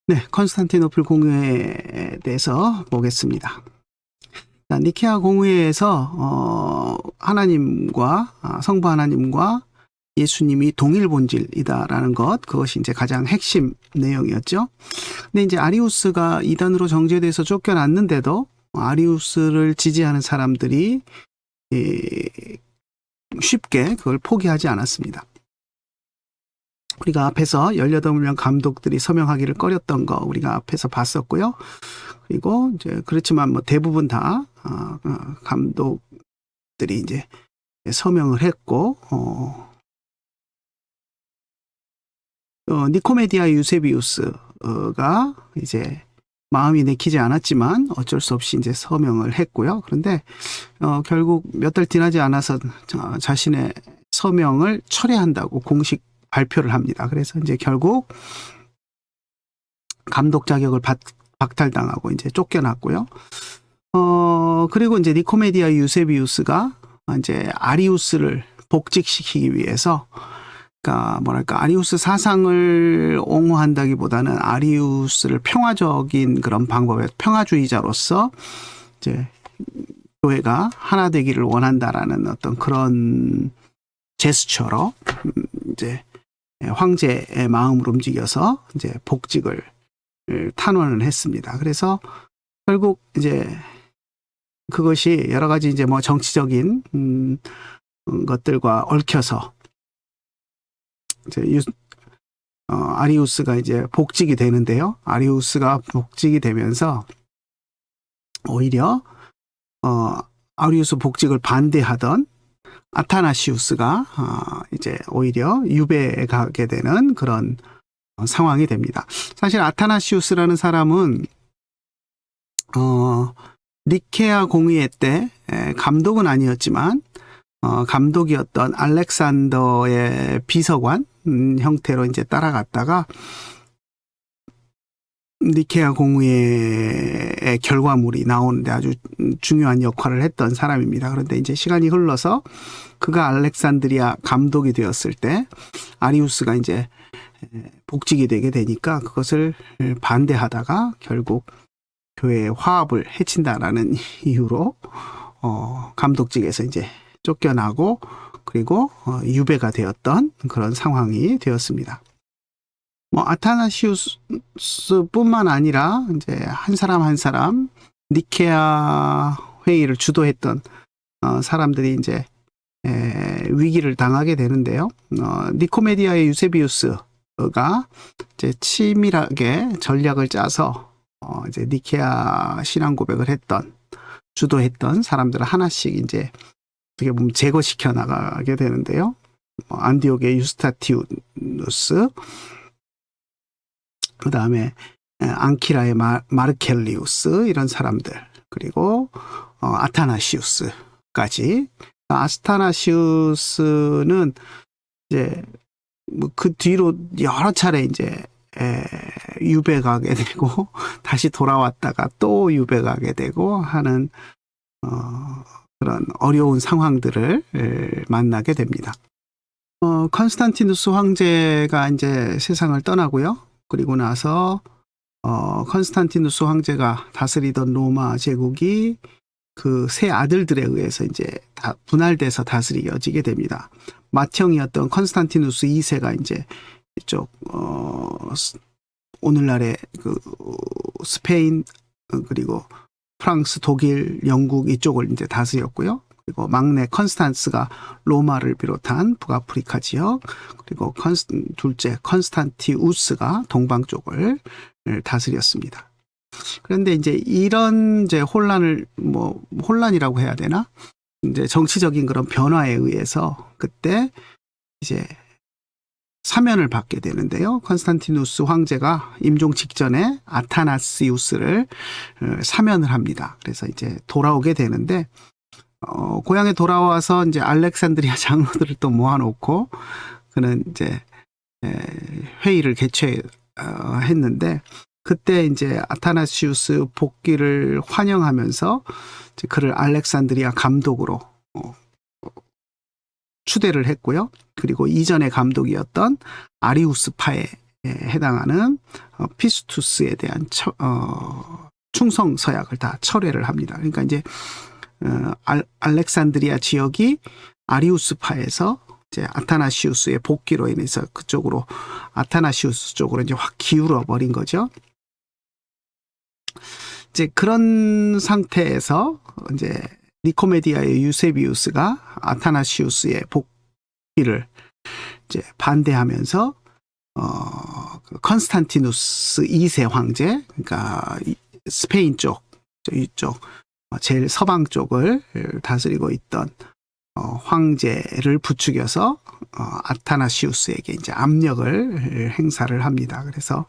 네, 컨스탄티노플 공회에 대해서 보겠습니다. 자, 니케아 공회에서 하나님과 성부 하나님과 예수님이 동일 본질이다라는 것, 그것이 이제 가장 핵심 내용이었죠. 근데 이제 아리우스가 이단으로 정죄돼서 쫓겨났는데도 아리우스를 지지하는 사람들이 쉽게 그걸 포기하지 않았습니다. 우리가 앞에서 18명 감독들이 서명하기를 꺼렸던 거 우리가 앞에서 봤었고요. 그리고 이제 그렇지만 뭐 대부분 다 감독들이 이제 서명을 했고, 니코메디아 유세비우스가 이제 마음이 내키지 않았지만 어쩔 수 없이 이제 서명을 했고요. 그런데 결국 몇 달 지나지 않아서 자신의 서명을 철회한다고 공식 발표를 합니다. 그래서 이제 결국 감독 자격을 박탈당하고 이제 쫓겨났고요. 그리고 이제 니코메디아 유세비우스가 이제 아리우스를 복직시키기 위해서, 그러니까 뭐랄까, 아리우스 사상을 옹호한다기보다는 아리우스를 평화적인 그런 방법의 평화주의자로서 이제 교회가 하나 되기를 원한다라는 어떤 그런 제스처로 이제 황제의 마음을 움직여서 이제 복직을 탄원을 했습니다. 그래서 결국 이제 그것이 여러 가지 이제 뭐 정치적인 것들과 얽혀서 이제 아리우스가 이제 복직이 되는데요. 아리우스가 복직이 되면서 오히려 아리우스 복직을 반대하던 아타나시우스가 이제 오히려 유배가게 되는 그런 상황이 됩니다. 사실 아타나시우스라는 사람은 니케아 공의회 때 감독은 아니었지만 감독이었던 알렉산더의 비서관 형태로 이제 따라갔다가 니케아 공의회의 결과물이 나오는데 아주 중요한 역할을 했던 사람입니다. 그런데 이제 시간이 흘러서 그가 알렉산드리아 감독이 되었을 때 아리우스가 이제 복직이 되게 되니까 그것을 반대하다가 결국 교회의 화합을 해친다라는 이유로 감독직에서 이제 쫓겨나고 그리고 유배가 되었던 그런 상황이 되었습니다. 뭐 아타나시우스뿐만 아니라 이제 한 사람 한 사람 니케아 회의를 주도했던 사람들이 이제 위기를 당하게 되는데요. 니코메디아의 유세비우스가 이제 치밀하게 전략을 짜서 이제 니케아 신앙 고백을 주도했던 사람들을 하나씩 이제 어떻게 보면 제거시켜 나가게 되는데요. 안디옥의 유스타티우스, 그 다음에 앙키라의 마르켈리우스, 이런 사람들, 그리고 아타나시우스까지. 아스타나시우스는 이제 뭐 그 뒤로 여러 차례 이제 유배 가게 되고 다시 돌아왔다가 또 유배 가게 되고 하는 그런 어려운 상황들을 만나게 됩니다. 컨스탄티누스 황제가 이제 세상을 떠나고요. 그리고 나서 컨스탄티누스 황제가 다스리던 로마 제국이 그 세 아들들에 의해서 이제 다 분할돼서 다스려지게 됩니다. 맏형이었던 컨스탄티누스 2세가 이제 이쪽 오늘날의 그 스페인, 그리고 프랑스, 독일, 영국 이쪽을 이제 다스렸고요. 그리고 막내 컨스탄스가 로마를 비롯한 북아프리카 지역, 그리고 둘째 컨스탄티우스가 동방 쪽을 다스렸습니다. 그런데 이제 이런 이제 혼란이라고 해야 되나? 이제 정치적인 그런 변화에 의해서 그때 이제 사면을 받게 되는데요. 컨스탄티누스 황제가 임종 직전에 아타나시우스를 사면을 합니다. 그래서 이제 돌아오게 되는데, 고향에 돌아와서 이제 알렉산드리아 장로들을 또 모아놓고 그는 이제 회의를 개최했는데, 그때 이제 아타나시우스 복귀를 환영하면서 이제 그를 알렉산드리아 감독으로 추대를 했고요. 그리고 이전의 감독이었던 아리우스파의 해당하는 피스투스에 대한 충성 서약을 다 철회를 합니다. 그러니까 이제 알렉산드리아 지역이 아리우스파에서 이제 아타나시우스의 복귀로 인해서 그쪽으로 아타나시우스 쪽으로 이제 확 기울어 버린 거죠. 이제 그런 상태에서 이제 니코메디아의 유세비우스가 아타나시우스의 복귀를 이제 반대하면서 그 컨스탄티누스 2세 황제, 그러니까 스페인 쪽, 이쪽 제일 서방 쪽을 다스리고 있던 황제를 부추겨서 아타나시우스에게 이제 압력을 행사를 합니다. 그래서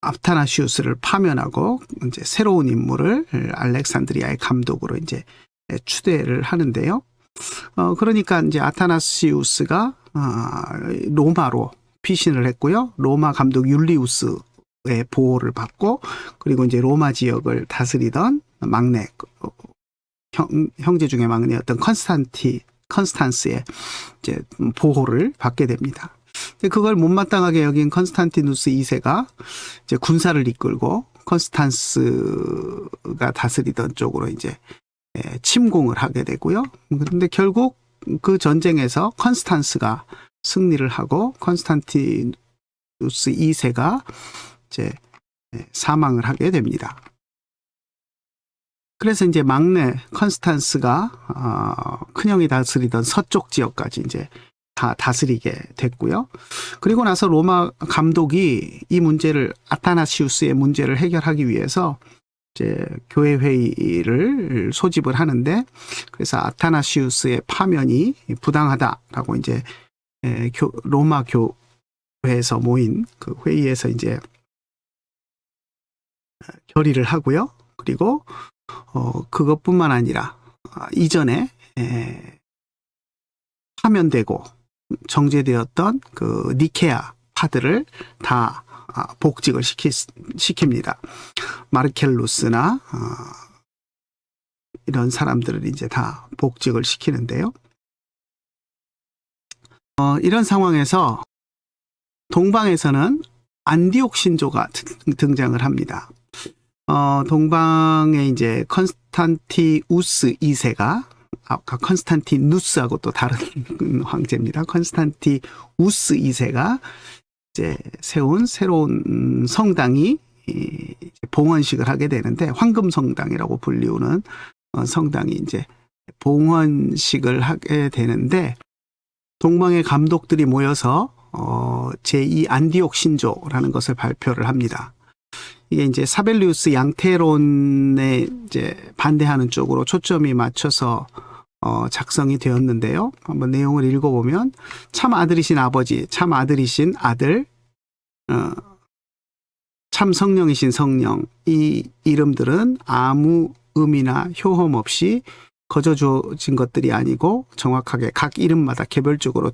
아타나시우스를 파면하고 이제 새로운 인물을 알렉산드리아의 감독으로 이제 추대를 하는데요. 그러니까 이제 아타나시우스가 로마로 피신을 했고요. 로마 감독 율리우스의 보호를 받고, 그리고 이제 로마 지역을 다스리던 막내 형제 중에 막내였던 컨스탄스의 이제 보호를 받게 됩니다. 그걸 못마땅하게 여긴 컨스탄티누스 2세가 이제 군사를 이끌고 컨스탄스가 다스리던 쪽으로 이제 침공을 하게 되고요. 그런데 결국 그 전쟁에서 컨스탄스가 승리를 하고 컨스탄티누스 2세가 이제 사망을 하게 됩니다. 그래서 이제 막내 컨스탄스가 큰형이 다스리던 서쪽 지역까지 이제 다 다스리게 됐고요. 그리고 나서 로마 감독이 이 문제를, 아타나시우스의 문제를 해결하기 위해서 이제 교회 회의를 소집을 하는데, 그래서 아타나시우스의 파면이 부당하다라고 이제 로마 교회에서 모인 그 회의에서 이제 결의를 하고요. 그리고 그것뿐만 아니라 이전에 파면되고 정제되었던 그 니케아 파들을 다 복직을 시킵니다. 마르켈루스나 이런 사람들을 이제 다 복직을 시키는데요. 이런 상황에서 동방에서는 안디옥 신조가 등장을 합니다. 동방에 이제 컨스탄티우스 2세가, 아까 컨스탄티누스하고 또 다른 황제입니다. 컨스탄티우스 2세가 이제 세운 새로운 성당이 봉헌식을 하게 되는데, 황금성당이라고 불리우는 성당이 이제 봉헌식을 하게 되는데, 동방의 감독들이 모여서 제2 안디옥 신조라는 것을 발표를 합니다. 이게 이제 사벨리우스 양태론에 이제 반대하는 쪽으로 초점이 맞춰서 작성이 되었는데요. 한번 내용을 읽어보면, 참 아들이신 아버지, 참 아들이신 아들, 참 성령이신 성령, 이 이름들은 아무 의미나 효험 없이 거저 주어진 것들이 아니고 정확하게 각 이름마다 개별적으로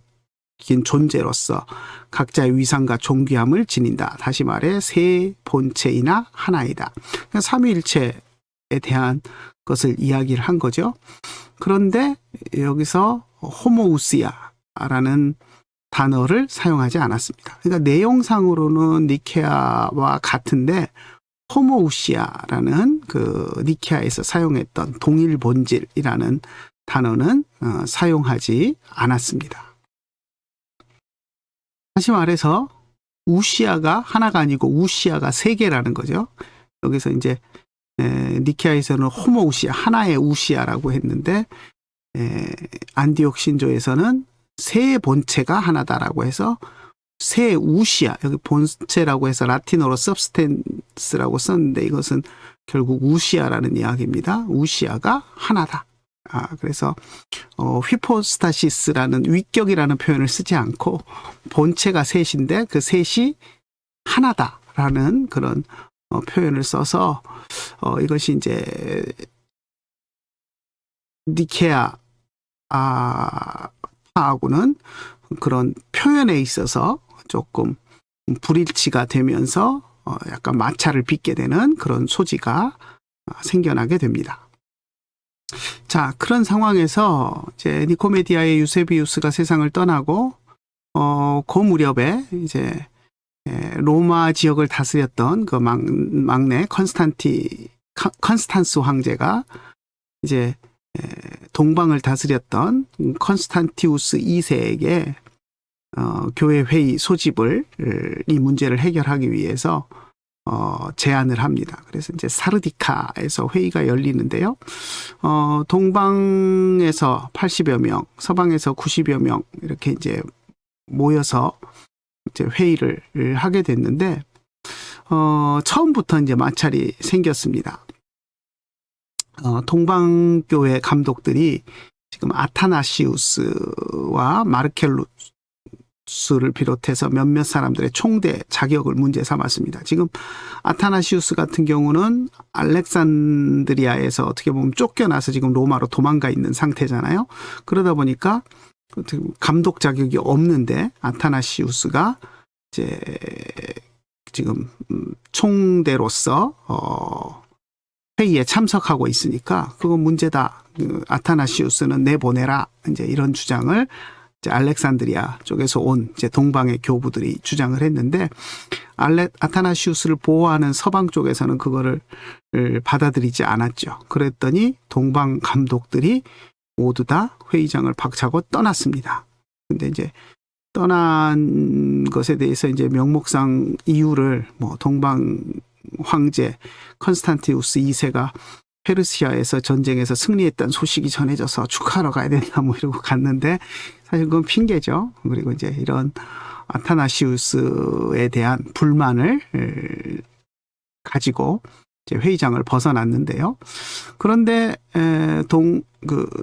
긴 존재로서 각자의 위상과 존귀함을 지닌다. 다시 말해 세 본체이나 하나이다. 그러니까 삼위일체에 대한 것을 이야기를 한 거죠. 그런데 여기서 호모우시아라는 단어를 사용하지 않았습니다. 그러니까 내용상으로는 니케아와 같은데, 호모우시아라는 그 니케아에서 사용했던 동일 본질이라는 단어는 사용하지 않았습니다. 다시 말해서 우시아가 하나가 아니고 우시아가 세 개라는 거죠. 여기서 이제 니케아에서는 호모우시아, 하나의 우시아라고 했는데, 안디옥 신조에서는 세 본체가 하나다라고 해서 세 우시아, 여기 본체라고 해서 라틴어로 substance라고 썼는데, 이것은 결국 우시아라는 이야기입니다. 우시아가 하나다. 그래서 휘포스타시스라는 위격이라는 표현을 쓰지 않고 본체가 셋인데 그 셋이 하나다라는 그런 표현을 써서 이것이 이제 니케아 파하고는 그런 표현에 있어서 조금 불일치가 되면서 약간 마찰을 빚게 되는 그런 소지가 생겨나게 됩니다. 자, 그런 상황에서 이제 니코메디아의 유세비우스가 세상을 떠나고 그 무렵에 이제 로마 지역을 다스렸던 그 막내 컨스탄스 황제가 이제 동방을 다스렸던 컨스탄티우스 2세에게 교회 회의 소집을 이 문제를 해결하기 위해서 제안을 합니다. 그래서 이제 사르디카에서 회의가 열리는데요. 동방에서 80여 명, 서방에서 90여 명 이렇게 이제 모여서 이제 회의를 하게 됐는데 처음부터 이제 마찰이 생겼습니다. 동방교회 감독들이 지금 아타나시우스와 마르켈루스를 비롯해서 몇몇 사람들의 총대 자격을 문제 삼았습니다. 지금 아타나시우스 같은 경우는 알렉산드리아에서 어떻게 보면 쫓겨나서 지금 로마로 도망가 있는 상태잖아요. 그러다 보니까 감독 자격이 없는데 아타나시우스가 이제 지금 총대로서 회의에 참석하고 있으니까 그건 문제다. 아타나시우스는 내보내라. 이제 이런 주장을 이제 알렉산드리아 쪽에서 온 이제 동방의 교부들이 주장을 했는데 아타나시우스를 보호하는 서방 쪽에서는 그거를 받아들이지 않았죠. 그랬더니 동방 감독들이 모두 다 회의장을 박차고 떠났습니다. 근데 이제 떠난 것에 대해서 이제 명목상 이유를 뭐 동방 황제 컨스탄티우스 2세가 페르시아에서 전쟁에서 승리했다는 소식이 전해져서 축하하러 가야 된다 뭐 이러고 갔는데 사실 그건 핑계죠. 그리고 이제 이런 아타나시우스에 대한 불만을 가지고 이제 회의장을 벗어났는데요. 그런데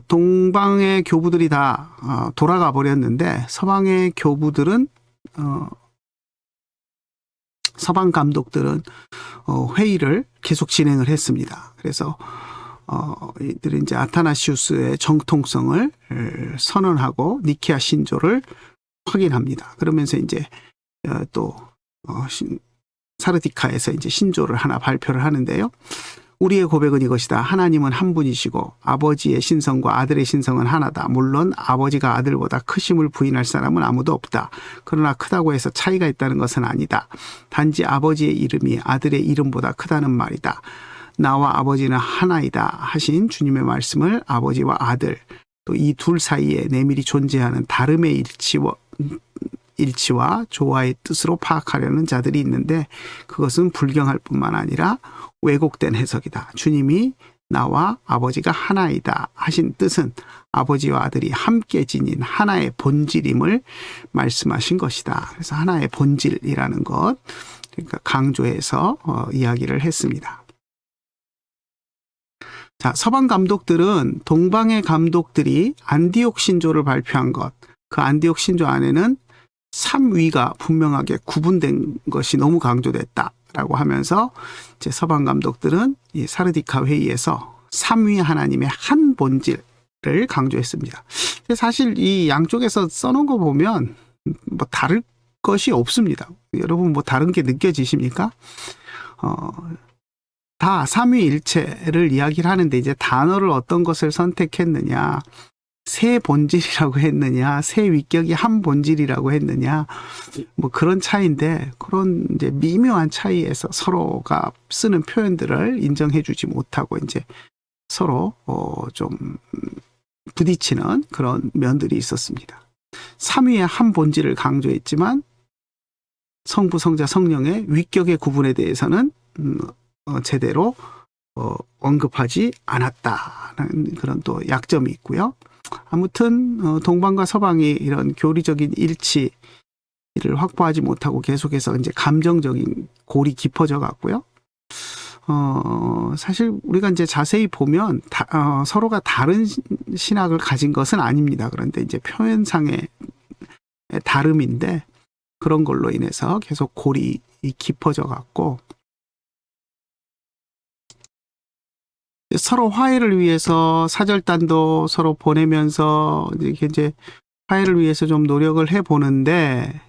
동방의 교부들이 다 돌아가 버렸는데 서방의 교부들은 서방 감독들은 회의를 계속 진행을 했습니다. 그래서 이들이 이제 아타나시우스의 정통성을 선언하고 니케아 신조를 확인합니다. 그러면서 이제 또 사르디카에서 이제 신조를 하나 발표를 하는데요. 우리의 고백은 이것이다. 하나님은 한 분이시고 아버지의 신성과 아들의 신성은 하나다. 물론 아버지가 아들보다 크심을 부인할 사람은 아무도 없다. 그러나 크다고 해서 차이가 있다는 것은 아니다. 단지 아버지의 이름이 아들의 이름보다 크다는 말이다. 나와 아버지는 하나이다 하신 주님의 말씀을 아버지와 아들 또 이 둘 사이에 내밀히 존재하는 다름의 일치와 조화의 뜻으로 파악하려는 자들이 있는데 그것은 불경할 뿐만 아니라 왜곡된 해석이다. 주님이 나와 아버지가 하나이다 하신 뜻은 아버지와 아들이 함께 지닌 하나의 본질임을 말씀하신 것이다. 그래서 하나의 본질이라는 것 그러니까 강조해서 이야기를 했습니다. 자, 서방 감독들은 동방의 감독들이 안디옥 신조를 발표한 것, 그 안디옥 신조 안에는 삼위가 분명하게 구분된 것이 너무 강조됐다라고 하면서 이제 서방 감독들은 이 사르디카 회의에서 삼위 하나님의 한 본질을 강조했습니다. 사실 이 양쪽에서 써놓은 거 보면 뭐 다를 것이 없습니다. 여러분 뭐 다른 게 느껴지십니까? 다 삼위일체를 이야기를 하는데 이제 단어를 어떤 것을 선택했느냐, 세 본질이라고 했느냐, 세 위격이 한 본질이라고 했느냐, 뭐 그런 차이인데 그런 이제 미묘한 차이에서 서로가 쓰는 표현들을 인정해주지 못하고 이제 서로 좀 부딪히는 그런 면들이 있었습니다. 삼위의 한 본질을 강조했지만 성부, 성자, 성령의 위격의 구분에 대해서는 제대로 언급하지 않았다는 그런 또 약점이 있고요. 아무튼 동방과 서방이 이런 교리적인 일치를 확보하지 못하고 계속해서 이제 감정적인 골이 깊어져 갔고요. 사실 우리가 이제 자세히 보면 서로가 다른 신학을 가진 것은 아닙니다. 그런데 이제 표현상의 다름인데 그런 걸로 인해서 계속 골이 깊어져 갔고 서로 화해를 위해서 사절단도 서로 보내면서 이제 화해를 위해서 좀 노력을 해보는데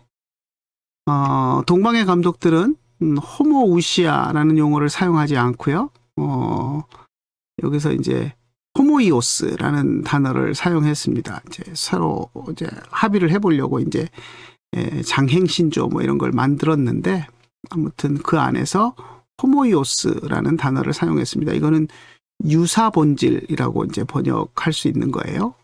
동방의 감독들은 호모우시아라는 용어를 사용하지 않고요. 여기서 이제 호모이오스라는 단어를 사용했습니다. 이제 서로 이제 합의를 해보려고 이제 장행신조 뭐 이런 걸 만들었는데, 아무튼 그 안에서 호모이오스라는 단어를 사용했습니다. 이거는 유사 본질이라고 이제 번역할 수 있는 거예요.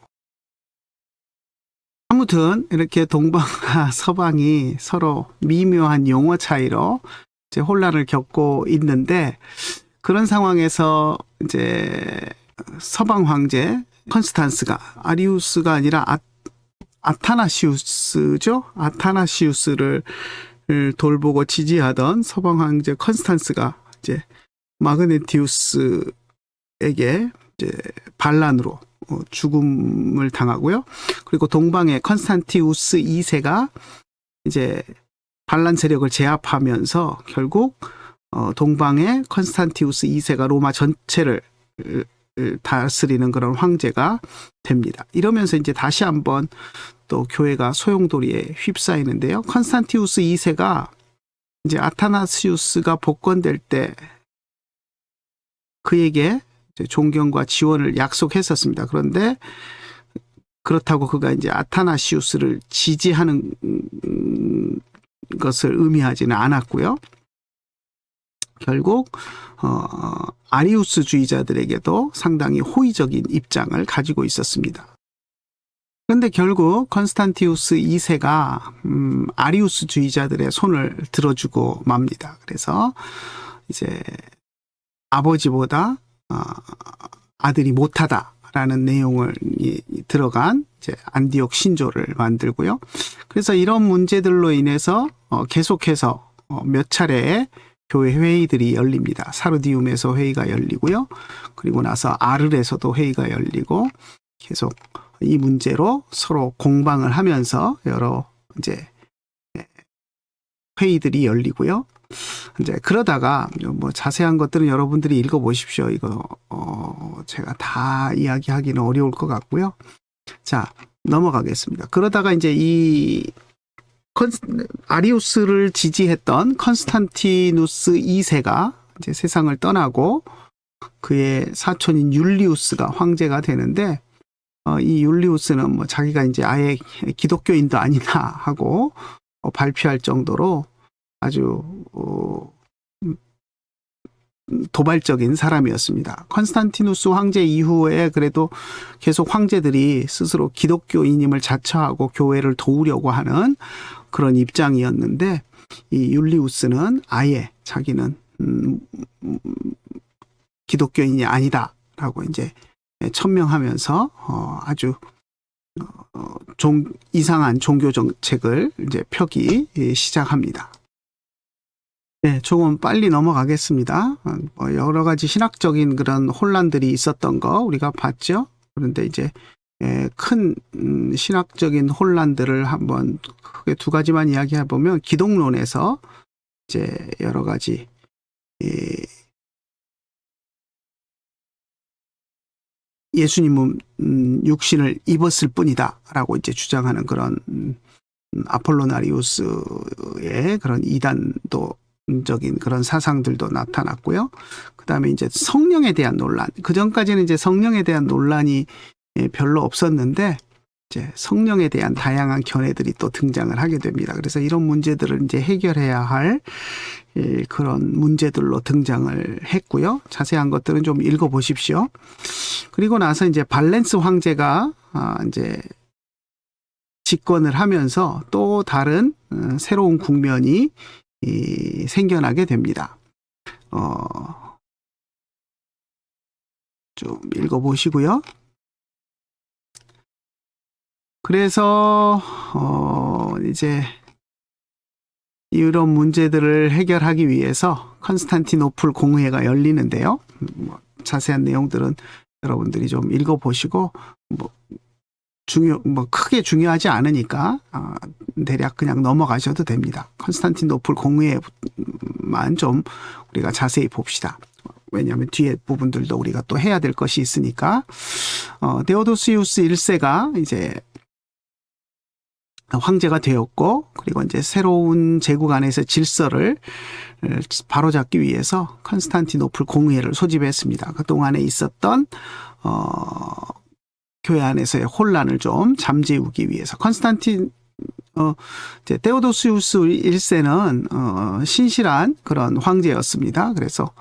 아무튼 이렇게 동방과 서방이 서로 미묘한 용어 차이로 이제 혼란을 겪고 있는데, 그런 상황에서 이제 서방 황제 컨스탄스가, 아리우스가 아니라 아타나시우스죠. 아타나시우스를 돌보고 지지하던 서방 황제 컨스탄스가 이제 마그네티우스에게 이제 반란으로 죽음을 당하고요. 그리고 동방의 컨스탄티우스 2세가 이제 반란 세력을 제압하면서 결국 동방의 컨스탄티우스 2세가 로마 전체를 다스리는 그런 황제가 됩니다. 이러면서 이제 다시 한번 또 교회가 소용돌이에 휩싸이는데요. 컨스탄티우스 2세가 이제 아타나시우스가 복권될 때 그에게 이제 존경과 지원을 약속했었습니다. 그런데 그렇다고 그가 이제 아타나시우스를 지지하는 것을 의미하지는 않았고요. 결국 아리우스주의자들에게도 상당히 호의적인 입장을 가지고 있었습니다. 그런데 결국 컨스탄티우스 2세가 아리우스주의자들의 손을 들어주고 맙니다. 그래서 이제 아버지보다 아들이 못하다라는 내용을 들어간 이제 안디옥 신조를 만들고요. 그래서 이런 문제들로 인해서 계속해서 몇 차례의 교회 회의들이 열립니다. 사르디움에서 회의가 열리고요. 그리고 나서 아르에서도 회의가 열리고, 계속 이 문제로 서로 공방을 하면서 여러 이제 회의들이 열리고요. 이제 그러다가 뭐 자세한 것들은 여러분들이 읽어보십시오. 이거 제가 다 이야기하기는 어려울 것 같고요. 자, 넘어가겠습니다. 그러다가 이제 이 아리우스를 지지했던 컨스탄티누스 2세가 이제 세상을 떠나고 그의 사촌인 율리우스가 황제가 되는데, 이 율리우스는 뭐 자기가 이제 아예 기독교인도 아니다 하고 발표할 정도로 아주 도발적인 사람이었습니다. 컨스탄티누스 황제 이후에 그래도 계속 황제들이 스스로 기독교인임을 자처하고 교회를 도우려고 하는 그런 입장이었는데, 이 율리우스는 아예 자기는 기독교인이 아니다라고 이제 천명하면서 아주 이상한 종교 정책을 이제 펴기 시작합니다. 네, 조금 빨리 넘어가겠습니다. 여러 가지 신학적인 그런 혼란들이 있었던 거 우리가 봤죠. 그런데 이제 큰 신학적인 혼란들을 한번 크게 두 가지만 이야기해 보면, 기독론에서 이제 여러 가지 예수님은 육신을 입었을 뿐이다라고 이제 주장하는 그런 아폴로나리우스의 그런 이단도적인 그런 사상들도 나타났고요. 그 다음에 이제 성령에 대한 논란. 그 전까지는 이제 성령에 대한 논란이 별로 없었는데, 이제 성령에 대한 다양한 견해들이 또 등장을 하게 됩니다. 그래서 이런 문제들을 이제 해결해야 할 그런 문제들로 등장을 했고요. 자세한 것들은 좀 읽어보십시오. 그리고 나서 이제 발렌스 황제가 이제 집권을 하면서 또 다른 새로운 국면이 생겨나게 됩니다. 좀 읽어보시고요. 그래서 이제 이런 문제들을 해결하기 위해서 컨스탄티노플 공회가 열리는데요. 자세한 내용들은 여러분들이 좀 읽어보시고 크게 중요하지 않으니까 대략 그냥 넘어가셔도 됩니다. 컨스탄티노플 공회만 좀 우리가 자세히 봅시다. 왜냐하면 뒤에 부분들도 우리가 또 해야 될 것이 있으니까. 데오도시우스 1세가 이제 황제가 되었고, 그리고 이제 새로운 제국 안에서 질서를 바로잡기 위해서 컨스탄티노플 공회를 소집했습니다. 그동안에 있었던 교회 안에서의 혼란을 좀 잠재우기 위해서. 이제 데오도시우스 1세는 신실한 그런 황제였습니다. 그래서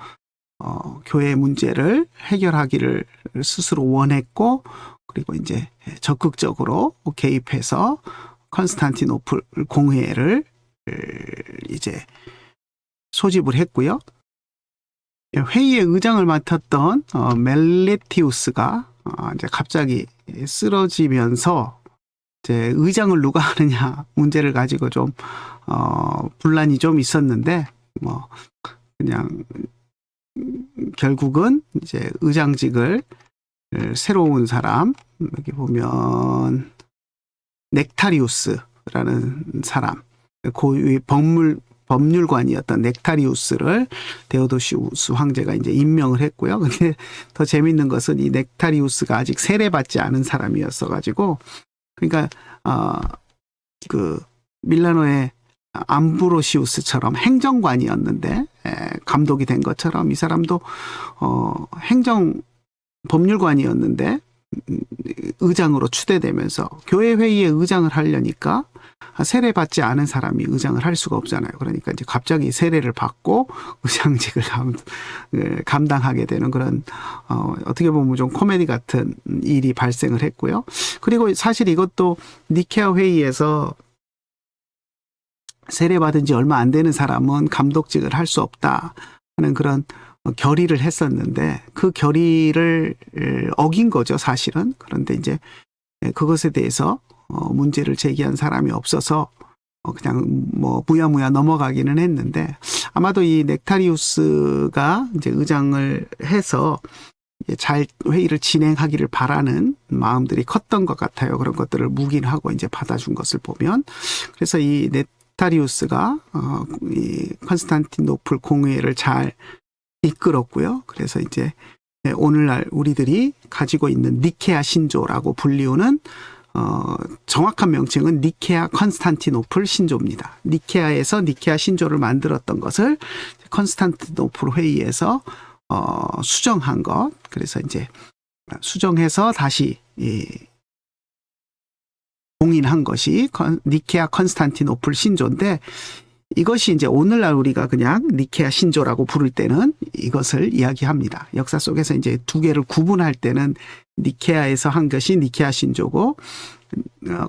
교회 문제를 해결하기를 스스로 원했고, 그리고 이제 적극적으로 개입해서 컨스탄티노플 공회를 이제 소집을 했고요. 회의의 의장을 맡았던 멜레티우스가 이제 갑자기 쓰러지면서 이제 의장을 누가 하느냐 문제를 가지고 좀 분란이 좀 있었는데, 뭐 그냥 결국은 이제 의장직을 새로운 사람, 여기 보면 넥타리우스라는 사람, 고위 법률관이었던 넥타리우스를 데오도시우스 황제가 이제 임명을 했고요. 근데 더 재밌는 것은 이 넥타리우스가 아직 세례받지 않은 사람이었어 가지고, 그러니까 그 밀라노의 암브로시우스처럼 행정관이었는데 감독이 된 것처럼 이 사람도 법률관이었는데 의장으로 추대되면서 교회 회의에 의장을 하려니까 세례받지 않은 사람이 의장을 할 수가 없잖아요. 그러니까 이제 갑자기 세례를 받고 의장직을 감당하게 되는 그런 어떻게 보면 좀 코미디 같은 일이 발생을 했고요. 그리고 사실 이것도 니케아 회의에서 세례받은 지 얼마 안 되는 사람은 감독직을 할 수 없다 하는 그런 결의를 했었는데, 그 결의를 어긴 거죠, 사실은. 그런데 이제 그것에 대해서 문제를 제기한 사람이 없어서 그냥 뭐 무야무야 넘어가기는 했는데, 아마도 이 넥타리우스가 이제 의장을 해서 잘 회의를 진행하기를 바라는 마음들이 컸던 것 같아요. 그런 것들을 묵인하고 이제 받아준 것을 보면. 그래서 이 넥타리우스가 이 컨스탄티노플 공회를 잘 이끌었고요. 그래서 이제 오늘날 우리들이 가지고 있는 니케아 신조라고 불리우는 정확한 명칭은 니케아 컨스탄티노플 신조입니다. 니케아에서 니케아 신조를 만들었던 것을 컨스탄티노플 회의에서 수정한 것. 그래서 이제 수정해서 다시 공인한 것이 니케아 컨스탄티노플 신조인데, 이것이 이제 오늘날 우리가 그냥 니케아 신조라고 부를 때는 이것을 이야기합니다. 역사 속에서 이제 두 개를 구분할 때는 니케아에서 한 것이 니케아 신조고,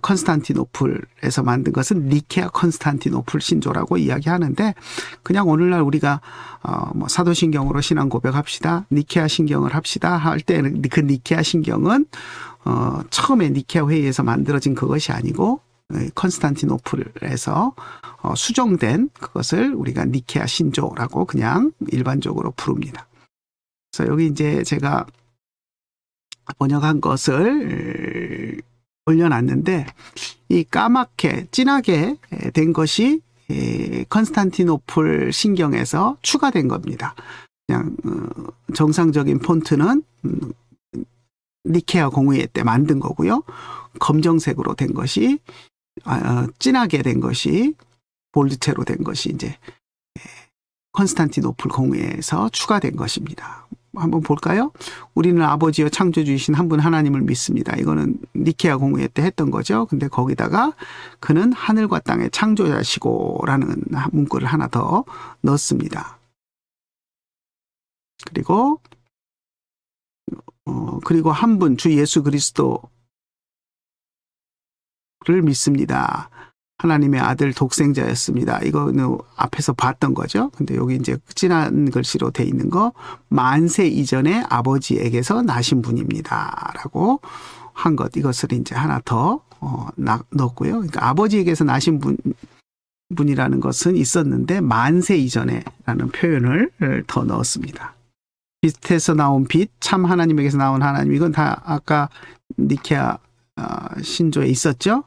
컨스탄티노플에서 만든 것은 니케아 컨스탄티노플 신조라고 이야기하는데, 그냥 오늘날 우리가 뭐 사도신경으로 신앙 고백합시다, 니케아 신경을 합시다 할 때는 그 니케아 신경은 처음에 니케아 회의에서 만들어진 그것이 아니고 컨스탄티노플에서 수정된 그것을 우리가 니케아 신조라고 그냥 일반적으로 부릅니다. 그래서 여기 이제 제가 번역한 것을 올려놨는데, 이 까맣게 진하게 된 것이 컨스탄티노플 신경에서 추가된 겁니다. 그냥 정상적인 폰트는 니케아 공의회 때 만든 거고요. 검정색으로 된 것이 진하게 된 것이 볼드체로 된 것이 이제 컨스탄티노플 공회에서 추가된 것입니다. 한번 볼까요? 우리는 아버지여 창조주이신 한 분 하나님을 믿습니다. 이거는 니케아 공회 때 했던 거죠. 근데 거기다가 그는 하늘과 땅의 창조자시고 라는 문구를 하나 더 넣습니다. 그리고 한 분 주 예수 그리스도를 믿습니다. 하나님의 아들 독생자였습니다. 이거는 앞에서 봤던 거죠. 근데 여기 이제 진한 글씨로 돼 있는 거, 만세 이전에 아버지에게서 나신 분입니다. 라고 한 것. 이것을 이제 하나 더 넣었고요. 그러니까 아버지에게서 나신 분이라는 것은 있었는데 만세 이전에 라는 표현을 더 넣었습니다. 빛에서 나온 빛, 참 하나님에게서 나온 하나님. 이건 다 아까 니케아 신조에 있었죠.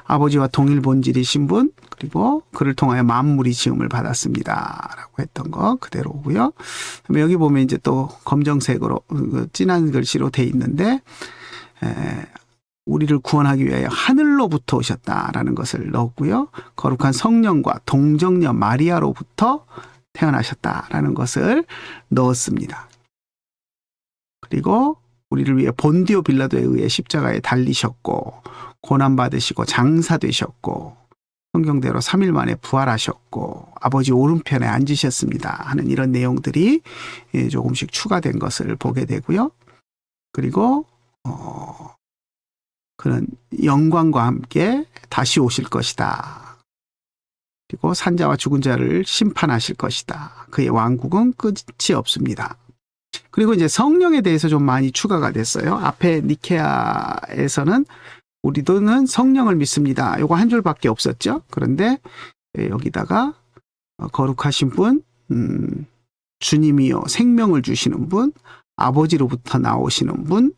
아버지와 동일 본질이신 분, 그리고 그를 통하여 만물이 지음을 받았습니다 라고 했던 거 그대로고요. 그다음에 여기 보면 이제 또 검정색으로 진한 글씨로 돼 있는데, 우리를 구원하기 위하여 하늘로부터 오셨다라는 것을 넣었고요. 거룩한 성령과 동정녀 마리아로부터 태어나셨다라는 것을 넣었습니다. 그리고 우리를 위해 본디오 빌라도에 의해 십자가에 달리셨고 고난받으시고 장사되셨고 성경대로 3일 만에 부활하셨고 아버지 오른편에 앉으셨습니다 하는 이런 내용들이 조금씩 추가된 것을 보게 되고요. 그리고 그는 영광과 함께 다시 오실 것이다. 그리고 산자와 죽은 자를 심판하실 것이다. 그의 왕국은 끝이 없습니다. 그리고 이제 성령에 대해서 좀 많이 추가가 됐어요. 앞에 니케아에서는 우리도는 성령을 믿습니다. 요거 한 줄밖에 없었죠. 그런데 여기다가 거룩하신 분, 주님이요 생명을 주시는 분, 아버지로부터 나오시는 분,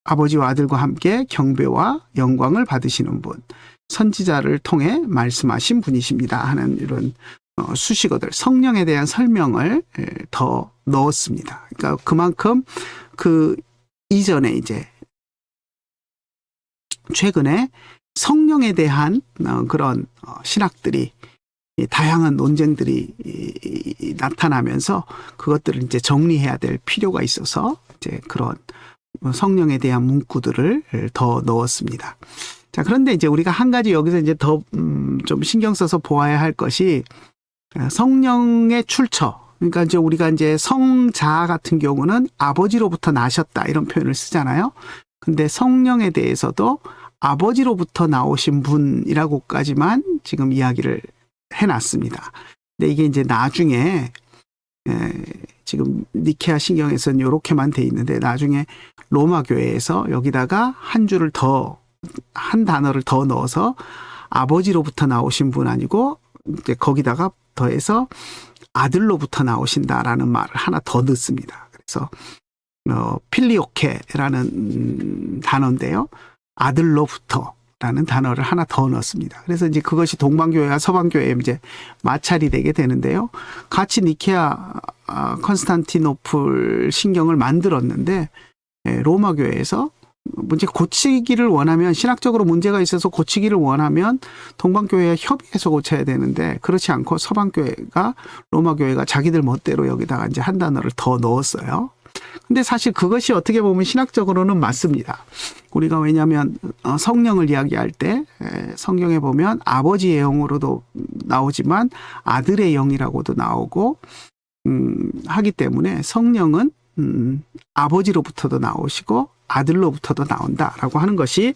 아버지와 아들과 함께 경배와 영광을 받으시는 분, 선지자를 통해 말씀하신 분이십니다 하는 이런 수식어들, 성령에 대한 설명을 더 넣었습니다. 그러니까 그만큼 그 이전에 이제 최근에 성령에 대한 그런 신학들이 다양한 논쟁들이 나타나면서 그것들을 이제 정리해야 될 필요가 있어서 이제 그런 성령에 대한 문구들을 더 넣었습니다. 자, 그런데 이제 우리가 한 가지 여기서 이제 더 좀 신경 써서 보아야 할 것이 성령의 출처. 그러니까 이제 우리가 이제 성자 같은 경우는 아버지로부터 나셨다 이런 표현을 쓰잖아요. 근데 성령에 대해서도 아버지로부터 나오신 분이라고까지만 지금 이야기를 해놨습니다. 근데 이게 이제 나중에 지금 니케아 신경에서는 이렇게만 돼 있는데 나중에 로마 교회에서 여기다가 한 단어를 더 넣어서 아버지로부터 나오신 분 아니고 이제 거기다가 더해서 아들로부터 나오신다라는 말을 하나 더 넣습니다. 그래서 필리오케라는 단어인데요. 아들로부터라는 단어를 하나 더 넣습니다. 그래서 이제 그것이 동방교회와 서방교회에 이제 마찰이 되게 되는데요. 같이 니케아 컨스탄티노플 신경을 만들었는데 로마 교회에서 문제 고치기를 원하면 신학적으로 문제가 있어서 고치기를 원하면 동방교회와 협의해서 고쳐야 되는데 그렇지 않고 서방교회가 로마교회가 자기들 멋대로 여기다가 이제 한 단어를 더 넣었어요. 근데 사실 그것이 어떻게 보면 신학적으로는 맞습니다. 우리가 왜냐하면 성령을 이야기할 때 성경에 보면 아버지의 영으로도 나오지만 아들의 영이라고도 나오고 하기 때문에 성령은 아버지로부터도 나오시고 아들로부터도 나온다라고 하는 것이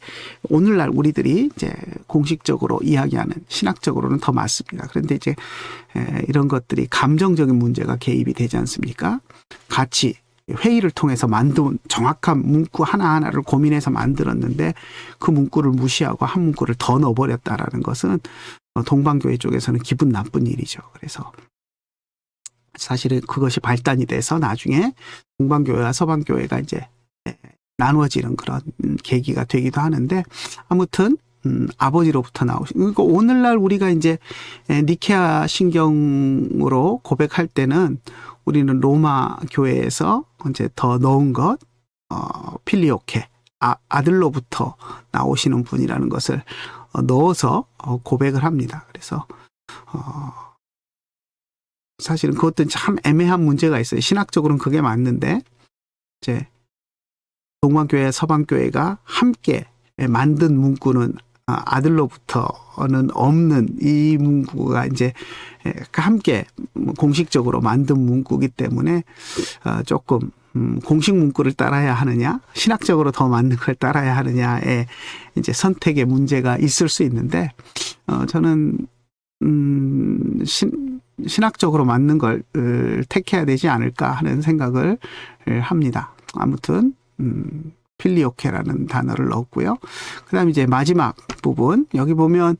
오늘날 우리들이 이제 공식적으로 이야기하는 신학적으로는 더 맞습니다. 그런데 이제 이런 것들이 감정적인 문제가 개입이 되지 않습니까? 같이 회의를 통해서 만든 정확한 문구 하나하나를 고민해서 만들었는데 그 문구를 무시하고 한 문구를 더 넣어버렸다라는 것은 동방교회 쪽에서는 기분 나쁜 일이죠. 그래서 사실은 그것이 발단이 돼서 나중에 동방교회와 서방교회가 이제 나누어지는 그런 계기가 되기도 하는데 아무튼 아버지로부터 나오신 그러니까 오늘날 우리가 이제 니케아 신경으로 고백할 때는 우리는 로마 교회에서 이제 더 넣은 것 필리오케 아들로부터 나오시는 분이라는 것을 넣어서 고백을 합니다. 그래서 사실은 그것도 참 애매한 문제가 있어요. 신학적으로는 그게 맞는데 이제 동방교회, 서방교회가 함께 만든 문구는 아들로부터는 없는 이 문구가 이제 함께 공식적으로 만든 문구이기 때문에 조금 공식 문구를 따라야 하느냐, 신학적으로 더 맞는 걸 따라야 하느냐의 이제 선택의 문제가 있을 수 있는데 저는 신학적으로 맞는 걸 택해야 되지 않을까 하는 생각을 합니다. 아무튼 필리오케라는 단어를 넣었고요. 그 다음에 이제 마지막 부분 여기 보면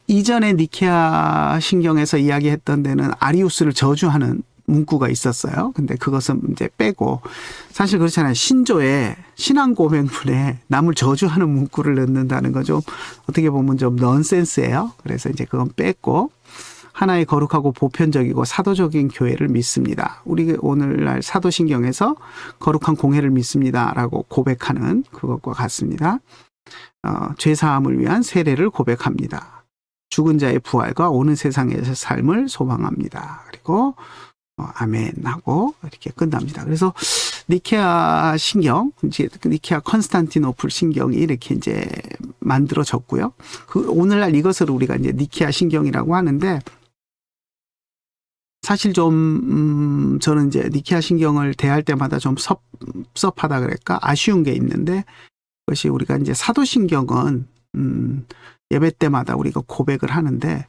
이전에 니케아 신경에서 이야기했던 데는 아리우스를 저주하는 문구가 있었어요. 근데 그것은 이제 빼고 사실 그렇잖아요. 신조에 신앙 고백문에 남을 저주하는 문구를 넣는다는 거 좀 어떻게 보면 좀 넌센스예요. 그래서 이제 그건 뺐고 하나의 거룩하고 보편적이고 사도적인 교회를 믿습니다. 우리 오늘날 사도신경에서 거룩한 공회를 믿습니다라고 고백하는 그것과 같습니다. 죄사함을 위한 세례를 고백합니다. 죽은 자의 부활과 오는 세상에서 삶을 소망합니다. 그리고 아멘 하고 이렇게 끝납니다. 그래서 니케아 신경, 이제 니케아 컨스탄티노플 신경이 이렇게 이제 만들어졌고요. 오늘날 이것을 우리가 이제 니케아 신경이라고 하는데, 사실 좀 저는 이제 니케아 신경을 대할 때마다 좀 섭섭하다 그럴까 아쉬운 게 있는데, 그것이 우리가 이제 사도신경은 예배 때마다 우리가 고백을 하는데,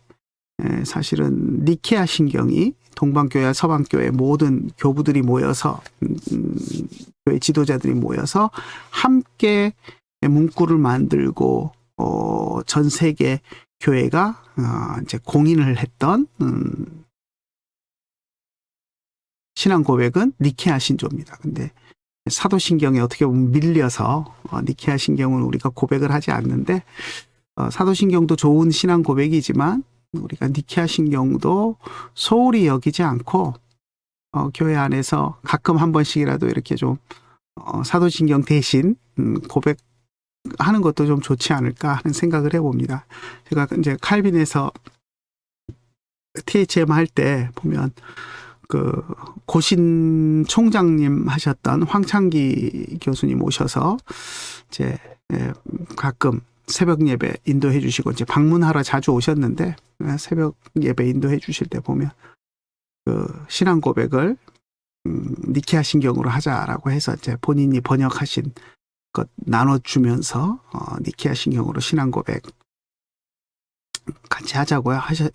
사실은 니케아 신경이 동방교회와 서방교회 모든 교부들이 모여서 교회 지도자들이 모여서 함께 문구를 만들고 전 세계 교회가 이제 공인을 했던 신앙 고백은 니케아 신조입니다. 근데 사도신경에 어떻게 보면 밀려서 니케아 신경은 우리가 고백을 하지 않는데, 사도신경도 좋은 신앙 고백이지만 우리가 니케아 신경도 소홀히 여기지 않고 교회 안에서 가끔 한 번씩이라도 이렇게 좀 사도신경 대신 고백하는 것도 좀 좋지 않을까 하는 생각을 해봅니다. 제가 이제 칼빈에서 THM 할 때 보면 그 고신 총장님 하셨던 황창기 교수님 오셔서 이제 가끔 새벽 예배 인도해 주시고 이제 방문하러 자주 오셨는데, 새벽 예배 인도해 주실 때 보면 그 신앙 고백을 니케아 신경으로 하자라고 해서 이제 본인이 번역하신 것 나눠주면서 니케아 신경으로 신앙 고백 같이 하자고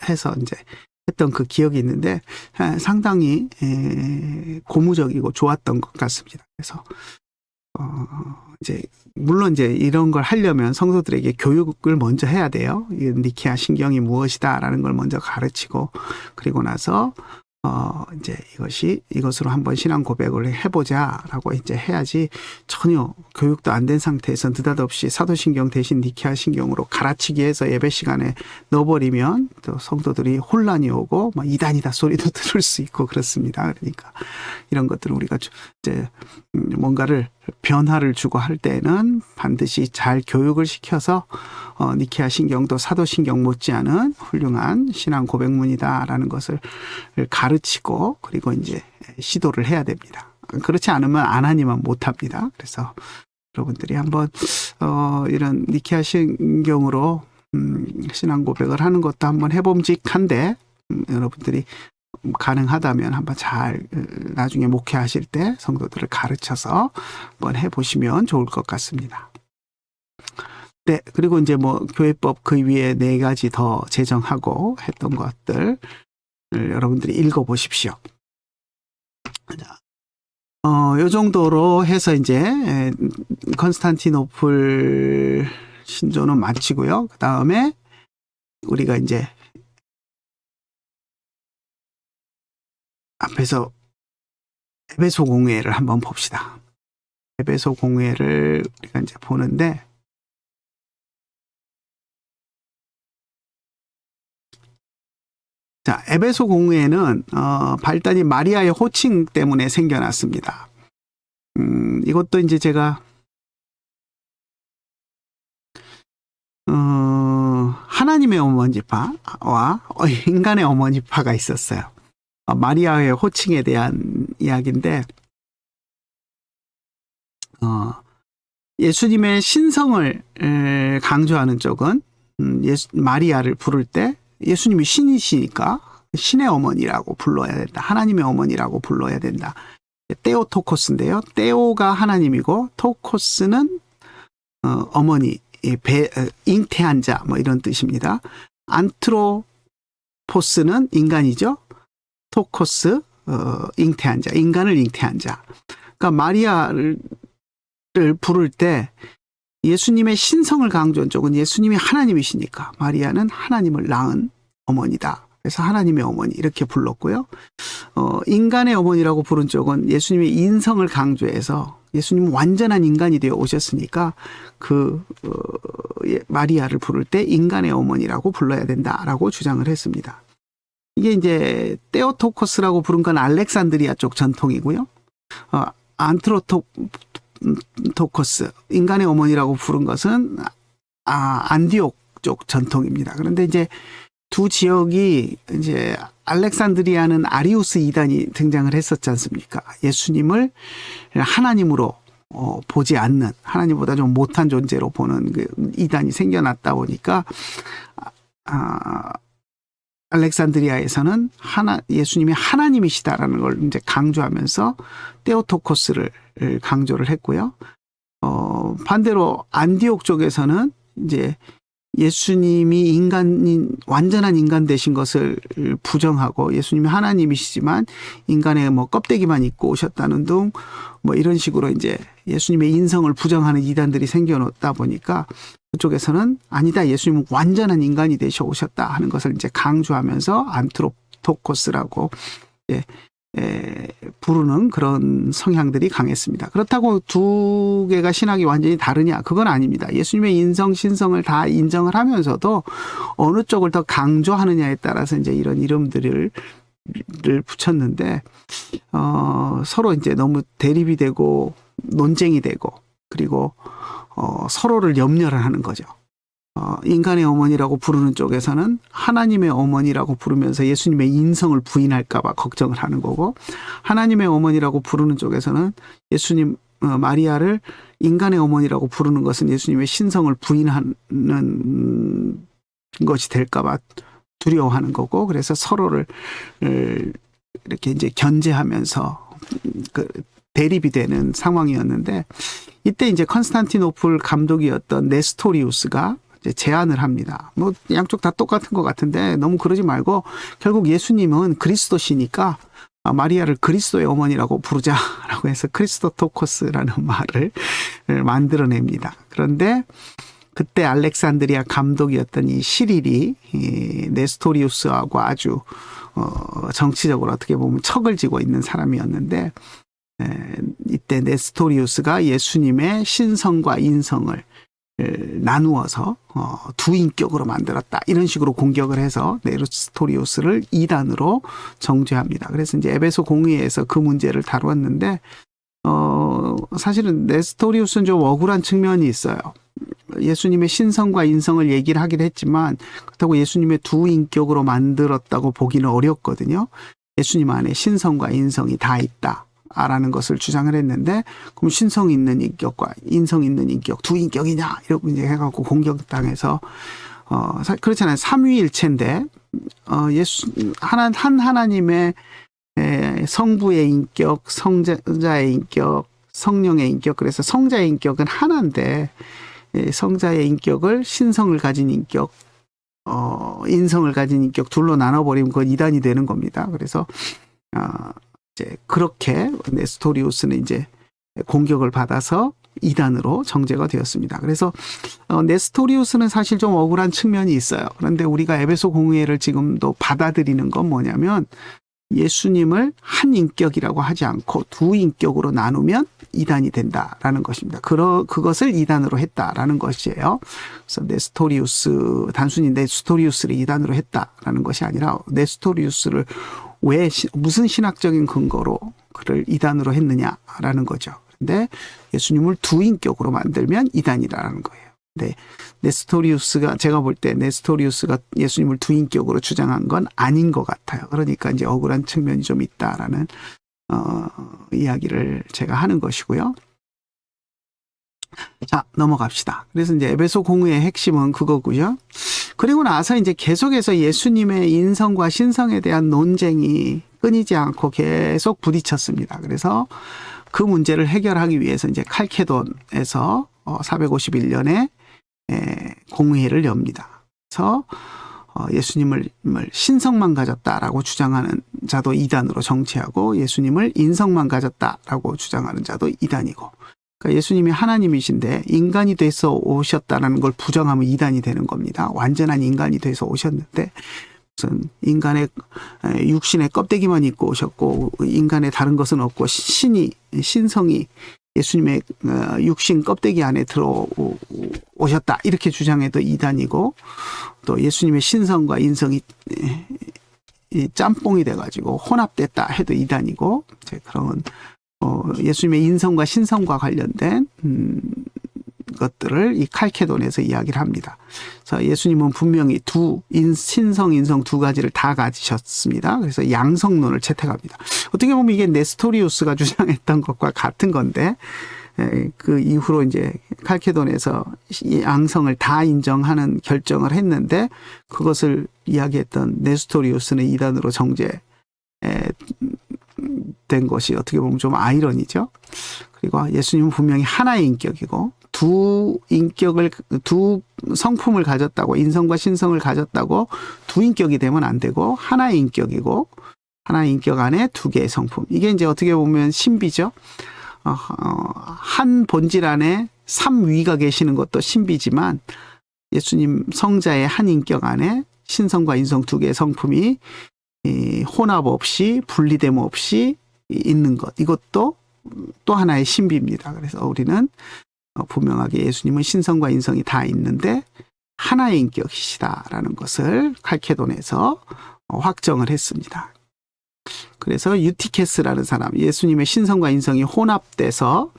해서 이제 했던 그 기억이 있는데, 상당히 고무적이고 좋았던 것 같습니다. 그래서 이제 물론 이제 이런 걸 하려면 성도들에게 교육을 먼저 해야 돼요. 니케아 신경이 무엇이다라는 걸 먼저 가르치고, 그리고 나서 이제 이것으로 한번 신앙 고백을 해보자라고 이제 해야지, 전혀 교육도 안 된 상태에서 느닷없이 사도신경 대신 니케아 신경으로 갈아치기 해서 예배 시간에 넣어버리면 또 성도들이 혼란이 오고 막 이단이다 소리도 들을 수 있고 그렇습니다. 그러니까 이런 것들을 우리가 이제 뭔가를 변화를 주고 할 때는 반드시 잘 교육을 시켜서 니케아 신경도 사도신경 못지않은 훌륭한 신앙 고백문이다라는 것을 가르치고, 그리고 이제 시도를 해야 됩니다. 그렇지 않으면 안 하니만 못합니다. 그래서 여러분들이 한번 이런 니케아 신경으로 신앙 고백을 하는 것도 한번 해봄직한데, 여러분들이 가능하다면 한번 잘 나중에 목회하실 때 성도들을 가르쳐서 한번 해보시면 좋을 것 같습니다. 네, 그리고 이제 뭐 교회법 그 위에 4가지 더 제정하고 했던 것들 여러분들이 읽어보십시오. 요 정도로 해서 이제 컨스탄티노플 신조는 마치고요. 그 다음에 우리가 이제 앞에서 에베소 공회를 한번 봅시다. 에베소 공회를 우리가 이제 보는데, 자, 에베소 공회는 발단이 마리아의 호칭 때문에 생겨났습니다. 이것도 이제 제가 하나님의 어머니파와 인간의 어머니파가 있었어요. 마리아의 호칭에 대한 이야기인데, 예수님의 신성을 강조하는 쪽은 마리아를 부를 때 예수님이 신이시니까 신의 어머니라고 불러야 된다. 하나님의 어머니라고 불러야 된다. 테오토코스인데요. 테오가 하나님이고 토코스는 어머니, 잉태한 자 뭐 이런 뜻입니다. 안트로포스는 인간이죠. 토코스 잉태한 자, 인간을 잉태한 자. 그러니까 마리아를 부를 때 예수님의 신성을 강조한 쪽은 예수님이 하나님이시니까 마리아는 하나님을 낳은 어머니다. 그래서 하나님의 어머니 이렇게 불렀고요. 인간의 어머니라고 부른 쪽은 예수님의 인성을 강조해서 예수님은 완전한 인간이 되어 오셨으니까 마리아를 부를 때 인간의 어머니라고 불러야 된다라고 주장을 했습니다. 이게 이제 테오토코스라고 부른 건 알렉산드리아 쪽 전통이고요. 안트로토코스, 인간의 어머니라고 부른 것은 안디옥 쪽 전통입니다. 그런데 이제 두 지역이 이제 알렉산드리아는 아리우스 이단이 등장을 했었지 않습니까? 예수님을 하나님으로 보지 않는, 하나님보다 좀 못한 존재로 보는 그 이단이 생겨났다 보니까 알렉산드리아에서는 예수님이 하나님이시다라는 걸 이제 강조하면서 테오토코스를 강조를 했고요. 반대로 안디옥 쪽에서는 이제 예수님이 완전한 인간 되신 것을 부정하고 예수님이 하나님이시지만 인간의 뭐 껍데기만 입고 오셨다는 등 뭐 이런 식으로 이제 예수님의 인성을 부정하는 이단들이 생겨났다 보니까 그쪽에서는 아니다, 예수님은 완전한 인간이 되셔 오셨다 하는 것을 이제 강조하면서 안트로토코스라고 부르는 그런 성향들이 강했습니다. 그렇다고 두 개가 신학이 완전히 다르냐? 그건 아닙니다. 예수님의 인성, 신성을 다 인정을 하면서도 어느 쪽을 더 강조하느냐에 따라서 이제 이런 이름들을 붙였는데, 서로 이제 너무 대립이 되고 논쟁이 되고, 그리고 서로를 염려를 하는 거죠. 인간의 어머니라고 부르는 쪽에서는 하나님의 어머니라고 부르면서 예수님의 인성을 부인할까봐 걱정을 하는 거고, 하나님의 어머니라고 부르는 쪽에서는 예수님, 마리아를 인간의 어머니라고 부르는 것은 예수님의 신성을 부인하는 것이 될까봐 두려워하는 거고, 그래서 서로를 이렇게 이제 견제하면서 대립이 되는 상황이었는데, 이때 이제 컨스탄티노플 감독이었던 네스토리우스가 이제 제안을 합니다. 뭐 양쪽 다 똑같은 것 같은데 너무 그러지 말고 결국 예수님은 그리스도시니까 마리아를 그리스도의 어머니라고 부르자라고 해서 크리스토토코스라는 말을 만들어냅니다. 그런데 그때 알렉산드리아 감독이었던 이 시릴이 네스토리우스하고 아주 정치적으로 어떻게 보면 척을 지고 있는 사람이었는데, 이때 네스토리우스가 예수님의 신성과 인성을 나누어서 두 인격으로 만들었다, 이런 식으로 공격을 해서 네스토리우스를 이단으로 정죄합니다. 그래서 이제 에베소 공의회에서 그 문제를 다루었는데, 사실은 네스토리우스는 좀 억울한 측면이 있어요. 예수님의 신성과 인성을 얘기를 하긴 했지만 그렇다고 예수님의 두 인격으로 만들었다고 보기는 어렵거든요. 예수님 안에 신성과 인성이 다 있다라는 것을 주장을 했는데, 그럼 신성 있는 인격과 인성 있는 인격 두 인격이냐 이러고 이제 해갖고 공격당해서, 그렇잖아요. 삼위일체인데 한 하나님의 성부의 인격, 성자의 인격, 성령의 인격, 그래서 성자의 인격은 하나인데 성자의 인격을 신성을 가진 인격, 인성을 가진 인격 둘로 나눠버리면 그건 이단이 되는 겁니다. 그래서 이제 그렇게 네스토리우스는 이제 공격을 받아서 이단으로 정죄가 되었습니다. 그래서 네스토리우스는 사실 좀 억울한 측면이 있어요. 그런데 우리가 에베소 공의회를 지금도 받아들이는 건 뭐냐면, 예수님을 한 인격이라고 하지 않고 두 인격으로 나누면 이단이 된다라는 것입니다. 그것을 이단으로 했다라는 것이에요. 그래서 단순히 네스토리우스를 이단으로 했다라는 것이 아니라 네스토리우스를 무슨 신학적인 근거로 그를 이단으로 했느냐라는 거죠. 근데 예수님을 두 인격으로 만들면 이단이라는 거예요. 네, 제가 볼 때 네스토리우스가 예수님을 두 인격으로 주장한 건 아닌 것 같아요. 그러니까 이제 억울한 측면이 좀 있다라는 이야기를 제가 하는 것이고요. 자, 넘어갑시다. 그래서 이제 에베소 공의의 핵심은 그거고요. 그리고 나서 이제 계속해서 예수님의 인성과 신성에 대한 논쟁이 끊이지 않고 계속 부딪혔습니다. 그래서 그 문제를 해결하기 위해서 이제 칼케돈에서 451년에 공의회를 엽니다. 그래서 예수님을 신성만 가졌다라고 주장하는 자도 이단으로 정죄하고, 예수님을 인성만 가졌다라고 주장하는 자도 이단이고, 그러니까 예수님이 하나님이신데 인간이 돼서 오셨다라는 걸 부정하면 이단이 되는 겁니다. 완전한 인간이 돼서 오셨는데 무슨 인간의 육신의 껍데기만 입고 오셨고 인간의 다른 것은 없고 신성이 예수님의 육신 껍데기 안에 들어오셨다, 이렇게 주장해도 이단이고, 또 예수님의 신성과 인성이 짬뽕이 돼가지고 혼합됐다 해도 이단이고, 그런 예수님의 인성과 신성과 관련된 것들을 이 칼케돈에서 이야기를 합니다. 그래서 예수님은 분명히 신성, 인성 두 가지를 다 가지셨습니다. 그래서 양성론을 채택합니다. 어떻게 보면 이게 네스토리우스가 주장했던 것과 같은 건데, 그 이후로 이제 칼케돈에서 양성을 다 인정하는 결정을 했는데, 그것을 이야기했던 네스토리우스는 이단으로 정죄된 것이 어떻게 보면 좀 아이러니죠. 그리고 예수님은 분명히 하나의 인격이고, 두 성품을 가졌다고, 인성과 신성을 가졌다고 두 인격이 되면 안 되고, 하나의 인격이고, 하나의 인격 안에 두 개의 성품. 이게 이제 어떻게 보면 신비죠. 한 본질 안에 삼위가 계시는 것도 신비지만, 예수님 성자의 한 인격 안에 신성과 인성 두 개의 성품이 혼합 없이, 분리됨 없이 있는 것. 이것도 또 하나의 신비입니다. 그래서 우리는 분명하게 예수님은 신성과 인성이 다 있는데 하나의 인격이시다라는 것을 칼케돈에서 확정을 했습니다. 그래서 유티케스라는 사람, 예수님의 신성과 인성이 혼합돼서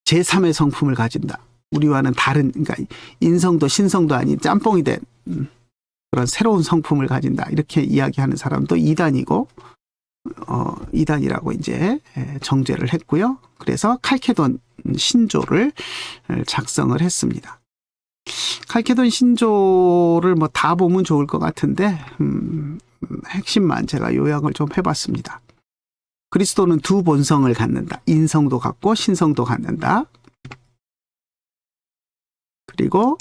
제3의 성품을 가진다. 우리와는 다른, 그러니까 인성도 신성도 아닌 짬뽕이 된 그런 새로운 성품을 가진다. 이렇게 이야기하는 사람도 이단이고, 이단이라고 이제 정죄를 했고요. 그래서 칼케돈 신조를 작성을 했습니다. 칼케돈 신조를 뭐 다 보면 좋을 것 같은데, 핵심만 제가 요약을 좀 해봤습니다. 그리스도는 두 본성을 갖는다. 인성도 갖고 신성도 갖는다. 그리고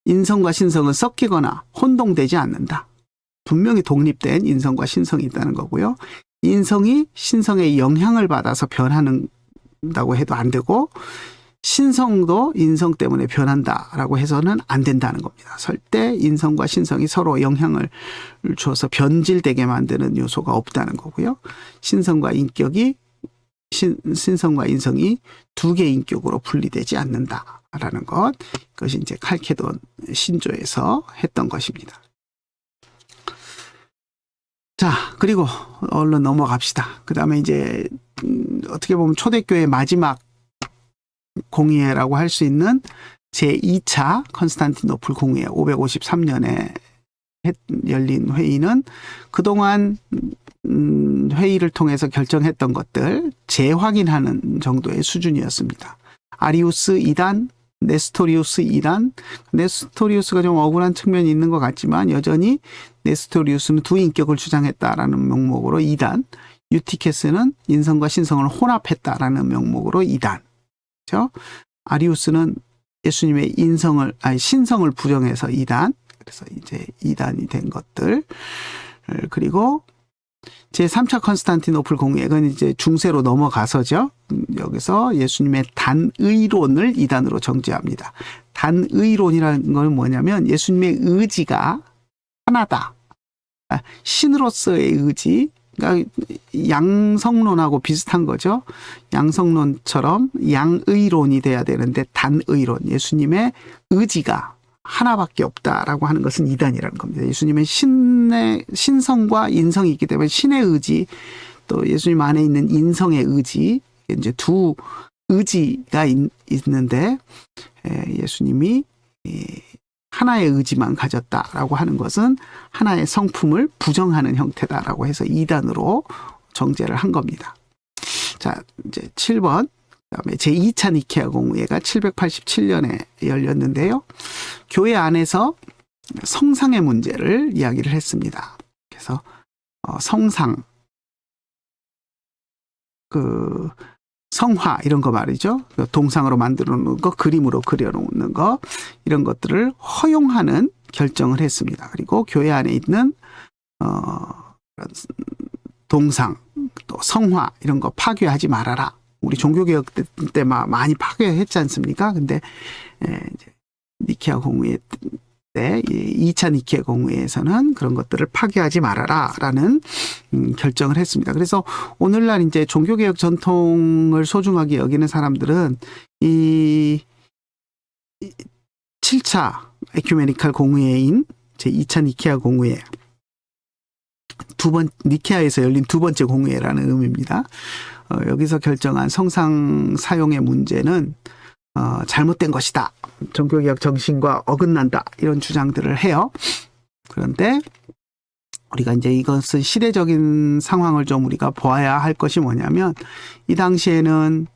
인성과 신성은 섞이거나 혼동되지 않는다. 분명히 독립된 인성과 신성이 있다는 거고요. 인성이 신성의 영향을 받아서 변한다고 해도 안 되고, 신성도 인성 때문에 변한다라고 해서는 안 된다는 겁니다. 절대 인성과 신성이 서로 영향을 줘서 변질되게 만드는 요소가 없다는 거고요. 신성과 인격이 신성과 인성이 두 개의 인격으로 분리되지 않는다라는 것. 그것이 이제 칼케돈 신조에서 했던 것입니다. 자, 그리고 얼른 넘어갑시다. 그 다음에 이제 어떻게 보면 초대교회 마지막 공의회라고 할 수 있는 제2차 컨스탄티노플 공의회 553년에 열린 회의는 그동안 회의를 통해서 결정했던 것들 재확인하는 정도의 수준이었습니다. 아리우스 2단, 네스토리우스 2단, 네스토리우스가 좀 억울한 측면이 있는 것 같지만 여전히 네스토리우스는 두 인격을 주장했다라는 명목으로 2단, 유티케스는 인성과 신성을 혼합했다라는 명목으로 2단. 그렇죠? 아리우스는 예수님의 신성을 부정해서 2단, 그래서 이제 2단이 된 것들. 그리고 제3차 컨스탄티노플 공의회는 이제 중세로 넘어가서죠. 여기서 예수님의 단의론을 2단으로 정죄합니다. 단의론이라는 건 뭐냐면 예수님의 의지가 하나다. 신으로서의 의지, 그러니까 양성론하고 비슷한 거죠. 양성론처럼 양의론이 돼야 되는데 단의론, 예수님의 의지가 하나밖에 없다라고 하는 것은 이단이라는 겁니다. 예수님은 신성과 인성이 있기 때문에 신의 의지, 또 예수님 안에 있는 인성의 의지, 이제 두 의지가 있는데 예수님이 하나의 의지만 가졌다라고 하는 것은 하나의 성품을 부정하는 형태다라고 해서 2단으로 정죄를 한 겁니다. 자, 이제 7번. 그다음에 제2차 니케아 공의회가 787년에 열렸는데요. 교회 안에서 성상의 문제를 이야기를 했습니다. 그래서 성상, 성화 이런 거 말이죠. 동상으로 만들어 놓는 거, 그림으로 그려 놓는 거, 이런 것들을 허용하는 결정을 했습니다. 그리고 교회 안에 있는 동상, 또 성화 이런 거 파괴하지 말아라. 우리 종교개혁 때 많이 파괴했지 않습니까? 근데 이제 니케아 공의회 때 2차 니케아 공의회에서는 그런 것들을 파괴하지 말아라라는 결정을 했습니다. 그래서 오늘날 이제 종교개혁 전통을 소중하게 여기는 사람들은 이 7차 에큐메니칼 공의회인 제 2차 니케아 공의회 니케아에서 열린 두 번째 공회라는 의미입니다. 여기서 결정한 성상 사용의 문제는 잘못된 것이다. 종교개혁 정신과 어긋난다. 이런 주장들을 해요. 그런데 우리가 이제 이것은 시대적인 상황을 좀 우리가 보아야 할 것이 뭐냐면, 이 당시에는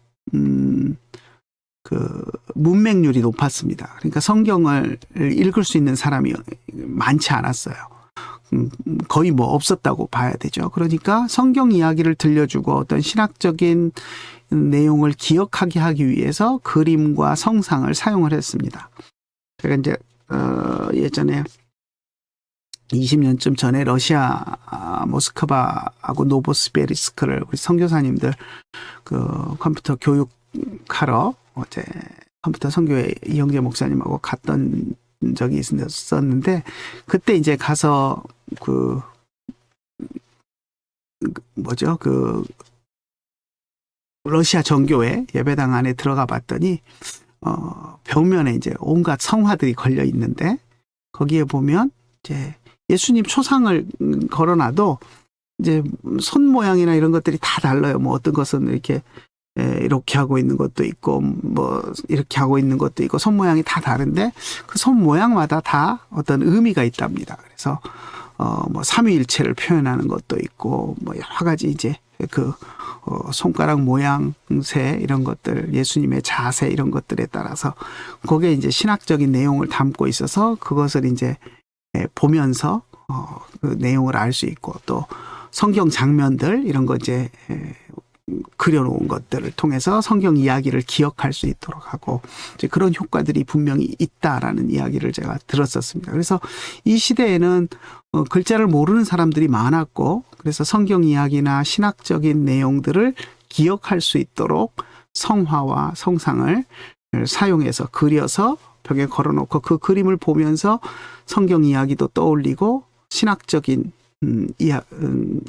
그 문맹률이 높았습니다. 그러니까 성경을 읽을 수 있는 사람이 많지 않았어요. 거의 뭐 없었다고 봐야 되죠. 그러니까 성경 이야기를 들려주고 어떤 신학적인 내용을 기억하게 하기 위해서 그림과 성상을 사용을 했습니다. 제가 이제 예전에 20년쯤 전에 러시아 모스크바하고 노보스베리스크를 우리 선교사님들 그 컴퓨터 교육하러 어제 컴퓨터 선교회 이영재 목사님하고 갔던 적이 있었는데, 그때 이제 가서 그 러시아 정교회 예배당 안에 들어가 봤더니 벽면에 이제 온갖 성화들이 걸려 있는데, 거기에 보면 이제 예수님 초상을 걸어놔도 이제 손 모양이나 이런 것들이 다 달라요. 뭐 어떤 것은 이렇게 하고 있는 것도 있고, 뭐 이렇게 하고 있는 것도 있고, 손 모양이 다 다른데 그 손 모양마다 다 어떤 의미가 있답니다. 그래서 뭐 삼위일체를 표현하는 것도 있고, 뭐 여러 가지 이제 손가락 모양새 이런 것들, 예수님의 자세 이런 것들에 따라서 거기에 이제 신학적인 내용을 담고 있어서 그것을 이제 보면서 그 내용을 알 수 있고, 또 성경 장면들 이런 거 이제 그려놓은 것들을 통해서 성경 이야기를 기억할 수 있도록 하고, 이제 그런 효과들이 분명히 있다라는 이야기를 제가 들었었습니다. 그래서 이 시대에는 글자를 모르는 사람들이 많았고, 그래서 성경 이야기나 신학적인 내용들을 기억할 수 있도록 성화와 성상을 사용해서 그려서 벽에 걸어놓고 그 그림을 보면서 성경 이야기도 떠올리고 신학적인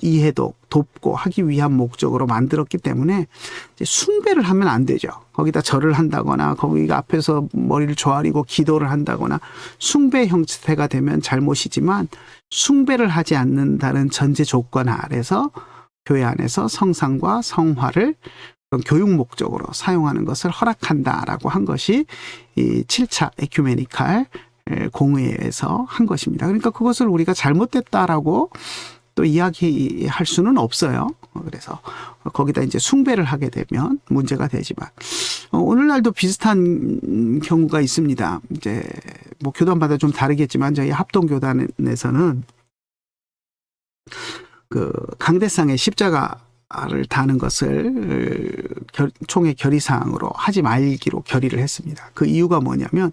이해도 돕고 하기 위한 목적으로 만들었기 때문에 이제 숭배를 하면 안 되죠. 거기다 절을 한다거나 거기가 앞에서 머리를 조아리고 기도를 한다거나 숭배 형태가 되면 잘못이지만, 숭배를 하지 않는다는 전제 조건 아래서 교회 안에서 성상과 성화를 교육 목적으로 사용하는 것을 허락한다라고 한 것이 이 7차 에큐메니칼 공회에서 한 것입니다. 그러니까 그것을 우리가 잘못됐다라고 또 이야기할 수는 없어요. 그래서 거기다 이제 숭배를 하게 되면 문제가 되지만, 오늘날도 비슷한 경우가 있습니다. 이제 뭐 교단마다 좀 다르겠지만 저희 합동교단에서는 그 강대상의 십자가를 다는 것을 총회 결의사항으로 하지 말기로 결의를 했습니다. 그 이유가 뭐냐면,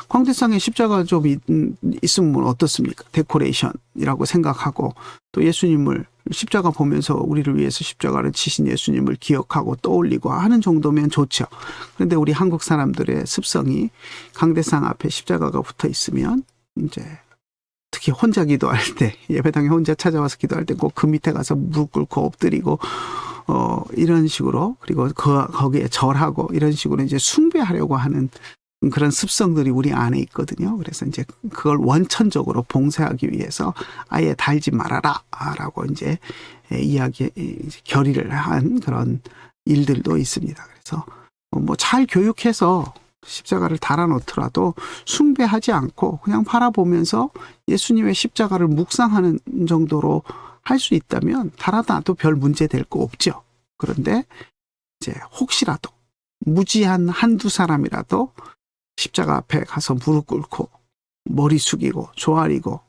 광대상에 십자가 좀 있으면 어떻습니까? 데코레이션이라고 생각하고, 또 예수님을 십자가 보면서 우리를 위해서 십자가를 지신 예수님을 기억하고 떠올리고 하는 정도면 좋죠. 그런데 우리 한국 사람들의 습성이 강대상 앞에 십자가가 붙어 있으면 이제 특히 혼자 기도할 때, 예배당에 혼자 찾아와서 기도할 때 꼭 그 밑에 가서 무릎 꿇고 엎드리고 이런 식으로, 그리고 거기에 절하고 이런 식으로 이제 숭배하려고 하는 그런 습성들이 우리 안에 있거든요. 그래서 이제 그걸 원천적으로 봉쇄하기 위해서 아예 달지 말아라라고 이제 결의를 한 그런 일들도 있습니다. 그래서 뭐 잘 교육해서 십자가를 달아놓더라도 숭배하지 않고 그냥 바라보면서 예수님의 십자가를 묵상하는 정도로 할 수 있다면 달아놔도 별 문제 될 거 없죠. 그런데 이제 혹시라도 무지한 한두 사람이라도 십자가 앞에 가서 무릎 꿇고 머리 숙이고 조아리고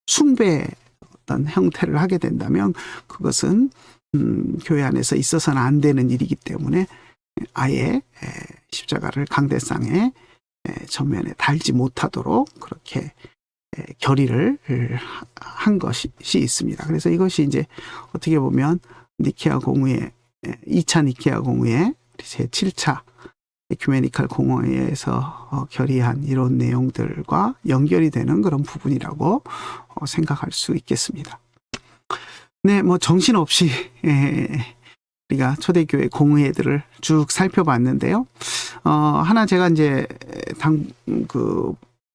숭배의 어떤 형태를 하게 된다면 그것은 교회 안에서 있어서는 안 되는 일이기 때문에 아예 십자가를 강대상에 전면에 달지 못하도록 그렇게 결의를 한 것이 있습니다. 그래서 이것이 이제 어떻게 보면 니케아 공의회, 2차 니케아 공의회, 제 7차 에큐메니칼 공의회에서 결의한 이런 내용들과 연결이 되는 그런 부분이라고 생각할 수 있겠습니다. 네, 뭐 정신없이 우리가 초대교회 공의회들을 쭉 살펴봤는데요. 하나 제가 이제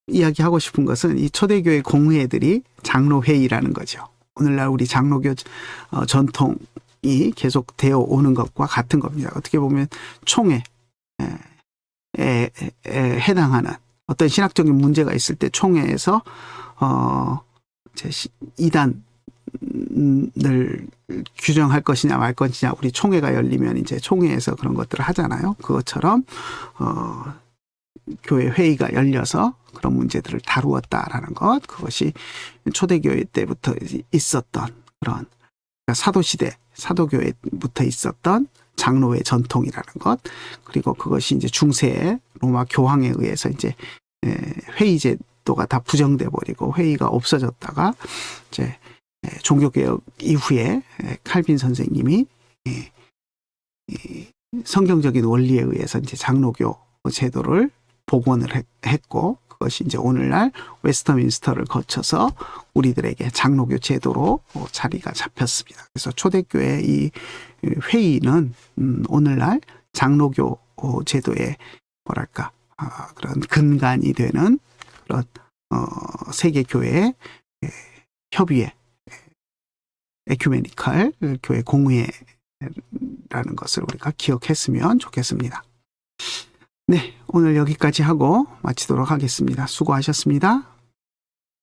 이야기하고 싶은 것은 이 초대교회 공의회들이 장로회의라는 거죠. 오늘날 우리 장로교 전통이 계속 되어 오는 것과 같은 겁니다. 어떻게 보면 총회에 해당하는 어떤 신학적인 문제가 있을 때 총회에서 이제 이단을 규정할 것이냐 말 것이냐, 우리 총회가 열리면 이제 총회에서 그런 것들을 하잖아요. 그것처럼 교회 회의가 열려서 그런 문제들을 다루었다라는 것, 그것이 초대교회 때부터 있었던 그런, 그러니까 사도시대 사도교회부터 있었던 장로회 전통이라는 것, 그리고 그것이 이제 중세 로마 교황에 의해서 이제 회의 제도가 다 부정돼 버리고 회의가 없어졌다가 이제 종교개혁 이후에 칼빈 선생님이 성경적인 원리에 의해서 이제 장로교 제도를 복원을 했고, 그것이 이제 오늘날 웨스터민스터를 거쳐서 우리들에게 장로교 제도로 자리가 잡혔습니다. 그래서 초대교회 이 회의는 오늘날 장로교 제도의 뭐랄까 그런 근간이 되는 그런 세계교회의 협의회, 에큐메니컬 교회 공회라는 것을 우리가 기억했으면 좋겠습니다. 네, 오늘 여기까지 하고 마치도록 하겠습니다. 수고하셨습니다.